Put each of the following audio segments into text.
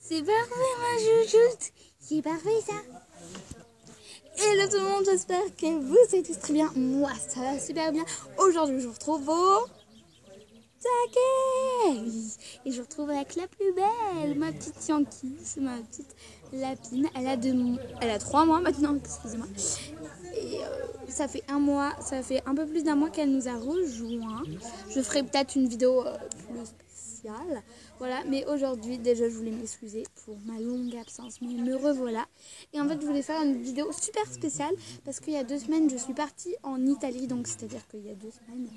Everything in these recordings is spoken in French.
C'est parfait ma chouchoute. C'est parfait ça. Hello tout le monde, j'espère que vous allez tous très bien. Moi ça va super bien. Aujourd'hui je vous retrouve au taquet. Et je vous retrouve avec la plus belle, ma petite Yankee, c'est ma petite lapine. Elle a 3 mois maintenant, excusez-moi. Et ça fait un peu plus d'un mois qu'elle nous a rejoint. Je ferai peut-être une vidéo plus spéciale. Voilà, mais aujourd'hui déjà je voulais m'excuser pour ma longue absence, mais me revoilà. Et en fait je voulais faire une vidéo super spéciale parce qu'il y a 2 semaines je suis partie en Italie, donc c'est-à-dire qu'il y a 2 semaines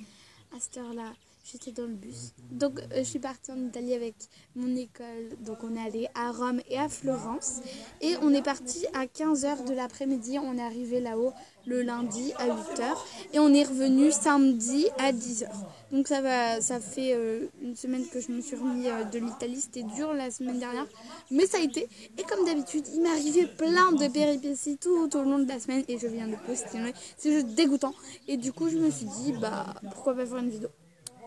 à cette heure-là j'étais dans le bus. Donc je suis partie en Italie avec mon école, donc on est allé à Rome et à Florence. Et on est parti à 15h de l'après-midi, on est arrivé là-haut le lundi à 8h et on est revenu samedi à 10h. Donc ça fait une semaine que je me suis remis de l'Italie, c'était dur la semaine dernière, mais ça a été. Et comme d'habitude, il m'est arrivé plein de péripéties tout au long de la semaine et je viens de poster, c'est juste dégoûtant. Et du coup, je me suis dit, pourquoi pas faire une vidéo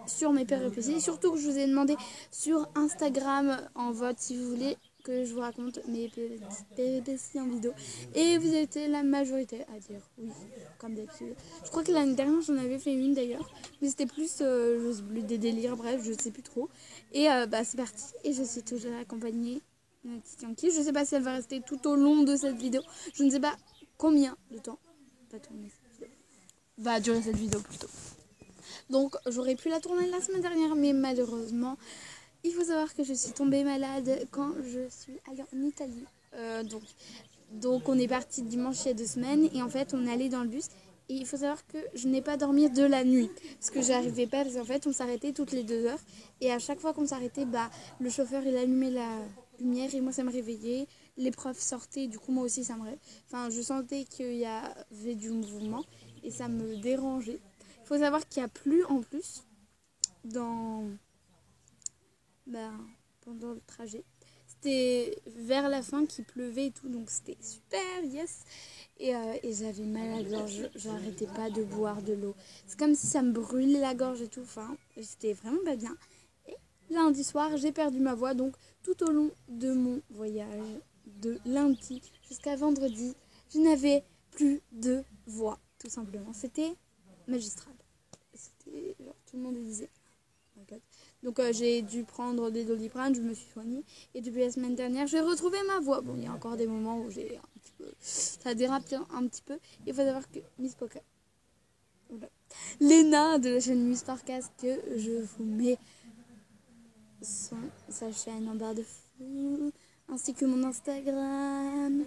sur mes péripéties. Surtout que je vous ai demandé sur Instagram en vote si vous voulez que je vous raconte mes petites péripéties en vidéo. Et vous avez été la majorité à dire oui, comme d'habitude. Je crois que l'année dernière j'en avais fait une d'ailleurs, mais c'était plus des délires, bref, je sais plus trop. Et c'est parti. Et je suis toujours accompagnée de ma petite Yankee. Je sais pas si elle va rester tout au long de cette vidéo. Je ne sais pas combien de temps va durer cette vidéo plutôt. Donc j'aurais pu la tourner la semaine dernière, mais malheureusement, il faut savoir que je suis tombée malade quand je suis allée en Italie. Donc on est parti dimanche il y a 2 semaines et en fait on est allé dans le bus. Et il faut savoir que je n'ai pas dormi de la nuit parce que j'arrivais pas, parce qu'en fait on s'arrêtait toutes les 2 heures et à chaque fois qu'on s'arrêtait, le chauffeur il allumait la lumière et moi ça me réveillait. Les profs sortaient, du coup moi aussi ça me réveillait. Enfin je sentais qu'il y avait du mouvement et ça me dérangeait. Il faut savoir qu'il y a plu en plus pendant le trajet. C'était vers la fin qu'il pleuvait et tout, donc c'était super, yes. Et j'avais mal à la gorge, j'arrêtais pas de boire de l'eau. C'est comme si ça me brûlait la gorge et tout, enfin, j'étais vraiment pas bien. Et lundi soir, j'ai perdu ma voix, donc tout au long de mon voyage, de lundi jusqu'à vendredi, je n'avais plus de voix, tout simplement. C'était magistral. C'était genre, tout le monde le disait. Donc j'ai dû prendre des Doliprane, je me suis soignée. Et depuis la semaine dernière, j'ai retrouvé ma voix. Bon, il y a encore des moments où ça dérape un petit peu. Il faut savoir que Miss Podcast, Léna de la chaîne Miss Podcast, que je vous mets sa chaîne en barre de fond, ainsi que mon Instagram.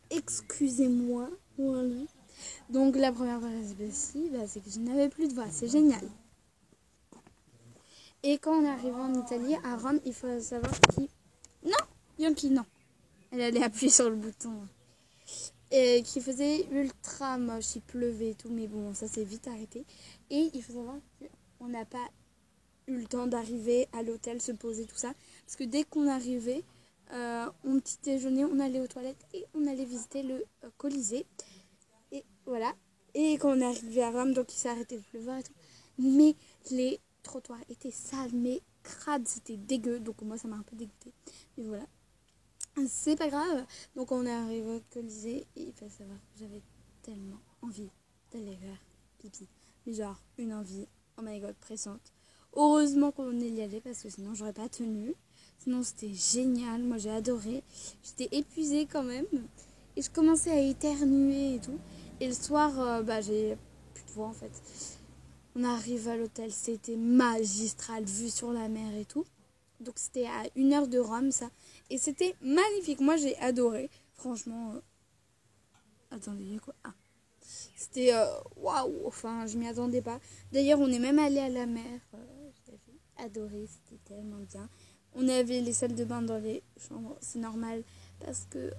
Excusez-moi. Voilà. Donc la première péripétie, c'est que je n'avais plus de voix. C'est génial. Et quand on est arrivé en Italie, à Rome, il faut savoir qu'il... Non, Yankee, non. Elle allait appuyer sur le bouton. Et qu'il faisait ultra moche, il pleuvait et tout, mais bon, ça s'est vite arrêté. Et il faut savoir qu'on n'a pas eu le temps d'arriver à l'hôtel, se poser, tout ça. Parce que dès qu'on arrivait, on petit déjeuner, on allait aux toilettes et on allait visiter le Colisée. Et voilà. Et quand on est arrivé à Rome, donc il s'est arrêté de pleuvoir et tout. Mais les trottoirs étaient sales, mais crades, c'était dégueu. Donc moi, ça m'a un peu dégoûté. Mais voilà. C'est pas grave. Donc on est arrivé au Colisée et il faut savoir que j'avais tellement envie d'aller faire pipi. Mais genre, une envie, oh my god, pressante. Heureusement qu'on est y allé parce que sinon j'aurais pas tenu. Sinon c'était génial, moi j'ai adoré. J'étais épuisée quand même. Et je commençais à éternuer et tout. Et le soir, j'ai plus de voix en fait. On arrive à l'hôtel, c'était magistral, vue sur la mer et tout. Donc c'était à 1 heure de Rome ça. Et c'était magnifique, moi j'ai adoré. Franchement, attendez, il y a quoi ? C'était waouh, enfin je m'y attendais pas. D'ailleurs on est même allé à la mer. J'ai adoré, c'était tellement bien. On avait les salles de bain dans les chambres, c'est normal. Parce que...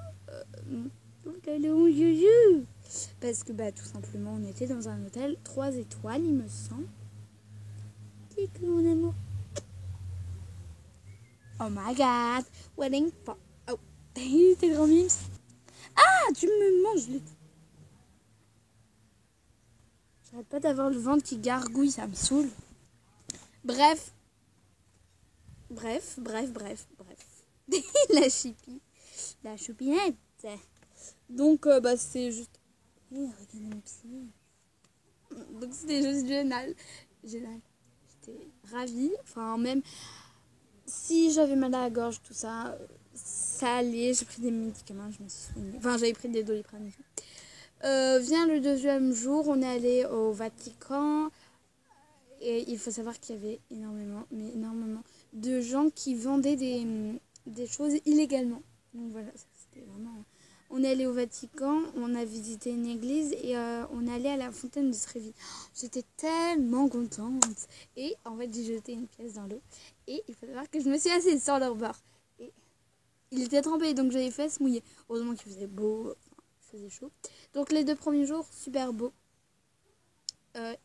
Parce que tout simplement on était dans un hôtel 3 étoiles il me semble. Coucou mon amour. Oh my god, wedding for... Oh, t'es grand mimes. Ah, tu me manges le... J'arrête pas d'avoir le ventre qui gargouille, ça me saoule. Bref. La chipie. La choupinette. Donc, c'est juste... regardez mon pied. Donc, c'était juste génial. Génial. J'étais ravie. Enfin, même si j'avais mal à la gorge, tout ça, ça allait. J'ai pris des médicaments, je me suis soignée. Enfin, j'avais pris des Doliprane et tout. Vient le deuxième jour, on est allé au Vatican. Et il faut savoir qu'il y avait énormément, mais énormément de gens qui vendaient des choses illégalement. Donc voilà, c'était vraiment... On est allé au Vatican, on a visité une église et on est allé à la fontaine de Trévi. J'étais tellement contente. Et en fait, j'ai jeté une pièce dans l'eau. Et il faut savoir que je me suis assise sur leur bord. Et il était trempé, donc j'avais les fesses mouillées. Heureusement qu'il faisait beau, enfin, il faisait chaud. Donc les 2 premiers jours, super beau.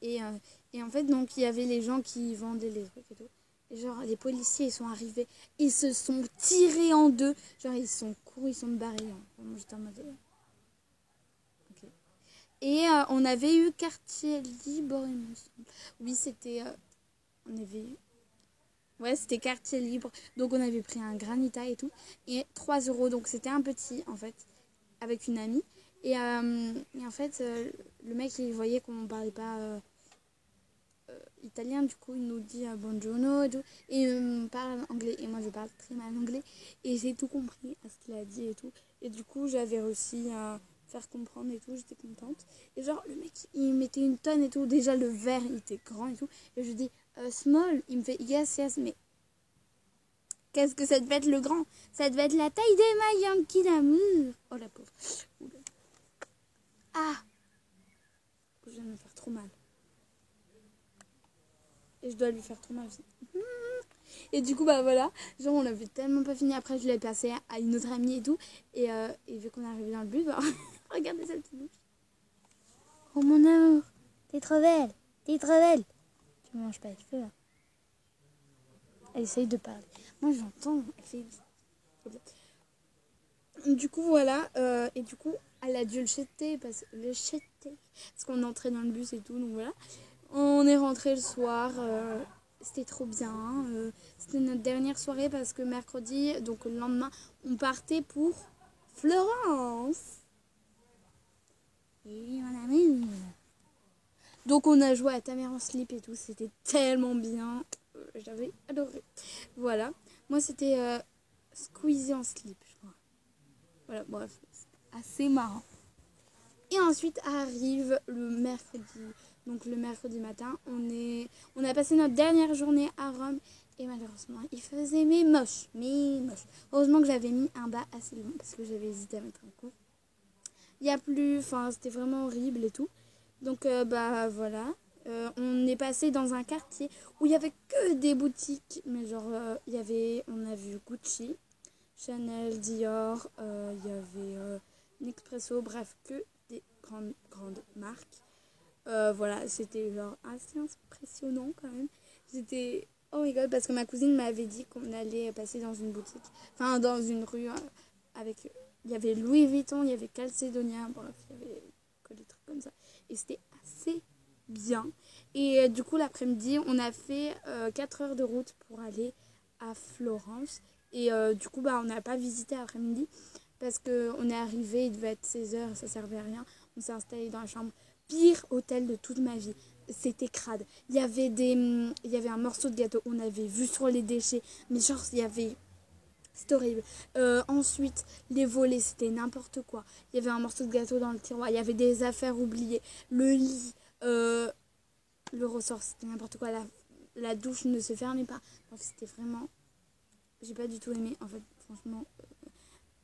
Et en fait, donc, il y avait les gens qui vendaient les trucs et tout. Et genre, les policiers, ils sont arrivés, ils se sont tirés en deux. Genre, ils sont courus, ils sont barrés. Hein. Moi, j'étais en mode... ok. Et on avait eu quartier libre, il me semble. Oui, c'était... on avait eu... Ouais, c'était quartier libre. Donc, on avait pris un granita et tout. Et 3 euros. Donc, c'était un petit, en fait, avec une amie. Et en fait, le mec, il voyait qu'on ne parlait pas... italien, du coup il nous dit buongiorno et tout, et il me parle anglais et moi je parle très mal anglais et j'ai tout compris à ce qu'il a dit et tout, et du coup j'avais réussi à faire comprendre et tout, j'étais contente. Et genre le mec il mettait une tonne et tout, déjà le verre il était grand et tout, et je dis small, il me fait yes yes, mais qu'est-ce que ça devait être le grand, ça devait être la taille des mailles Yankee d'amour. Oh la pauvre. Ah, je viens de me faire trop mal. Et je dois lui faire trop mal aussi. Et du coup, voilà. Genre, on l'avait tellement pas fini. Après, je l'ai passé à une autre amie et tout. Et vu qu'on est arrivé dans le bus, regardez cette petite bouche. Oh mon amour, t'es trop belle. T'es trop belle. Tu me manges pas les cheveux. Hein. Elle essaye de parler. Moi, j'entends. Elle essaye de... Du coup, voilà. Et du coup, elle a dû le jeter. Parce qu'on est entré dans le bus et tout. Donc voilà. On est rentré le soir. C'était trop bien. C'était notre dernière soirée parce que mercredi, donc le lendemain, on partait pour Florence. Et mon amour. Donc on a joué à ta mère en slip et tout. C'était tellement bien. J'avais adoré. Voilà. Moi, c'était Squeezie en slip, je crois. Voilà, bref. Assez marrant. Et ensuite arrive le mercredi. Donc le mercredi matin, on a passé notre dernière journée à Rome. Et malheureusement, il faisait moche. Heureusement que j'avais mis un bas assez long parce que j'avais hésité à mettre un coup. Il n'y a plus, enfin c'était vraiment horrible et tout. Donc voilà. On est passé dans un quartier où il n'y avait que des boutiques. Mais genre, on a vu Gucci, Chanel, Dior, il y avait Nespresso, bref, que des grandes marques. Voilà, c'était genre assez impressionnant quand même. J'étais, oh my god, parce que ma cousine m'avait dit qu'on allait passer dans une boutique, enfin dans une rue avec, il y avait Louis Vuitton, il y avait Calcedonia, bref, il y avait que des trucs comme ça. Et c'était assez bien. Et du coup, l'après-midi, on a fait 4 heures de route pour aller à Florence. Et du coup, on n'a pas visité l'après-midi parce qu'on est arrivé, il devait être 16 h, ça servait à rien. On s'est installé dans la chambre. Pire hôtel de toute ma vie. C'était crade. Il y avait un morceau de gâteau. On avait vu sur les déchets. Mais genre, il y avait... C'était horrible. Ensuite, les volets, c'était n'importe quoi. Il y avait un morceau de gâteau dans le tiroir. Il y avait des affaires oubliées. Le lit, le ressort, c'était n'importe quoi. La douche ne se fermait pas. Donc, c'était vraiment... J'ai pas du tout aimé. En fait, franchement,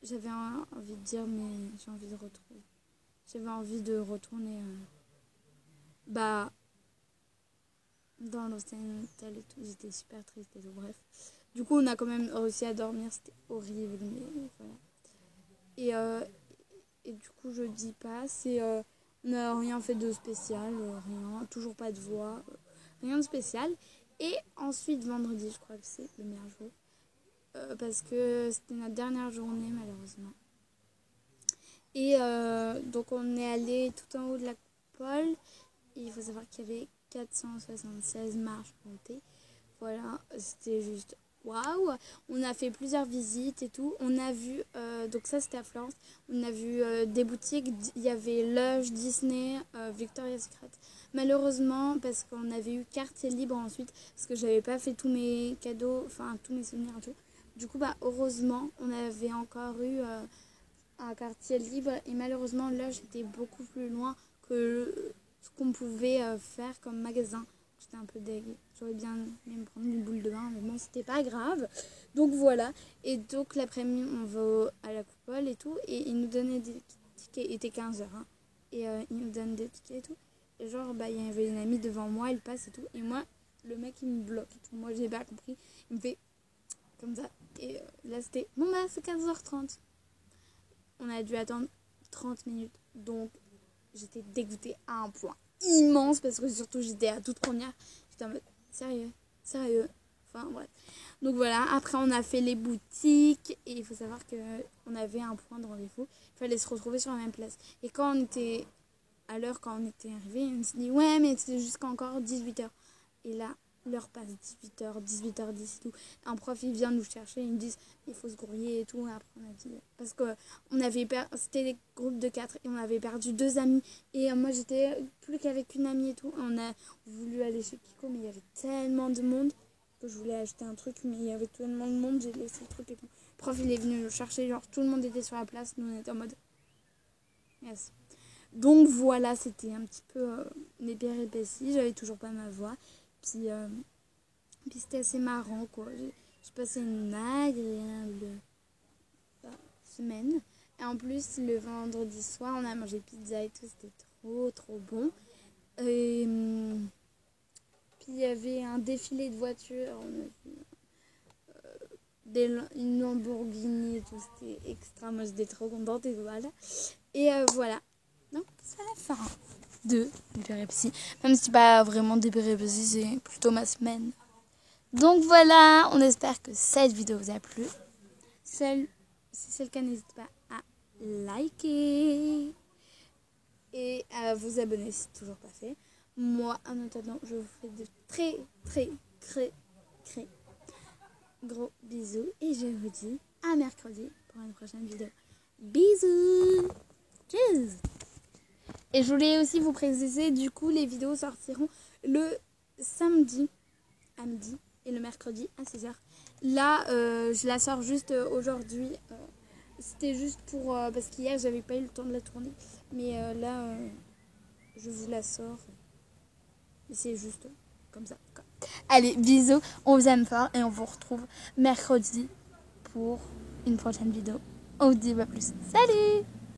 j'avais envie de dire, mais j'ai envie de retrouver. J'avais envie de retourner... dans l'hôtel et tout, j'étais super triste et tout, bref. Du coup, on a quand même réussi à dormir, c'était horrible, mais voilà. Et du coup, je dis pas, on n'a rien fait de spécial, rien, toujours pas de voix, rien de spécial. Et ensuite, vendredi, je crois que c'est le meilleur jour, parce que c'était notre dernière journée, malheureusement. Et donc, on est allé tout en haut de la coupole. Il faut savoir qu'il y avait 476 marches montées. Voilà, c'était juste waouh. On a fait plusieurs visites et tout. On a vu, donc ça c'était à Florence, on a vu des boutiques. Il y avait Lush, Disney, Victoria's Secret. Malheureusement, parce qu'on avait eu quartier libre ensuite, parce que j'avais pas fait tous mes cadeaux, enfin tous mes souvenirs et tout. Du coup, bah, heureusement, on avait encore eu un quartier libre et malheureusement, Lush était beaucoup plus loin que ce qu'on pouvait faire comme magasin. J'étais un peu dégueu. J'aurais bien aimé me prendre une boule de bain, mais bon, c'était pas grave. Donc voilà. Et donc l'après-midi, on va à la coupole et tout. Et ils nous donnaient des tickets. Il était 15h. Hein, et ils nous donnent des tickets et tout. Et genre, bah, il y avait une amie devant moi, elle passe et tout. Et moi, le mec, il me bloque et tout. Moi, j'ai pas compris. Il me fait comme ça. Et là, c'était, bon, bah, c'est 15h30. On a dû attendre 30 minutes. Donc, j'étais dégoûtée à un point immense parce que surtout j'étais à toute première. J'étais en mode sérieux. Enfin bref. Donc voilà, après on a fait les boutiques et il faut savoir qu'on avait un point de rendez-vous. Il fallait se retrouver sur la même place. Et quand on était à l'heure, quand on était arrivé, on s'est dit ouais mais c'est jusqu'à encore 18h. Et là, l'heure passe 18h, 18h10 et tout. Un prof il vient nous chercher, ils me disent il faut se grouiller et tout. Et après on a dit parce que c'était des groupes de 4 et on avait perdu 2 amis. Et moi j'étais plus qu'avec une amie et tout. On a voulu aller chez Kiko mais il y avait tellement de monde que je voulais acheter un truc mais il y avait tellement de monde, j'ai laissé le truc et tout. Le prof il est venu nous chercher, genre tout le monde était sur la place, nous on était en mode yes. Donc voilà, c'était un petit peu mes péripéties, j'avais toujours pas ma voix. Puis c'était assez marrant quoi. J'ai passé une agréable semaine. Et en plus le vendredi soir on a mangé pizza et tout, c'était trop bon. Et puis il y avait un défilé de voitures, on a vu une Lamborghini et tout, c'était extra, moi j'étais trop contente et voilà. Et voilà. Donc c'est la fin de mes péripéties. Même si c'est pas vraiment des péripéties, c'est plutôt ma semaine. Donc voilà, on espère que cette vidéo vous a plu. Si c'est le cas, n'hésitez pas à liker et à vous abonner si c'est toujours pas fait. Moi, en attendant, je vous fais de très gros bisous et je vous dis à mercredi pour une prochaine vidéo. Bisous. Tchuss. Et je voulais aussi vous préciser, du coup, les vidéos sortiront le samedi à midi et le mercredi à 16h. Là, je la sors juste aujourd'hui. C'était juste pour... parce qu'hier, j'avais pas eu le temps de la tourner. Mais là, je vous la sors. Et c'est juste comme ça. Allez, bisous. On vous aime fort et on vous retrouve mercredi pour une prochaine vidéo. On vous dit pas plus. Salut!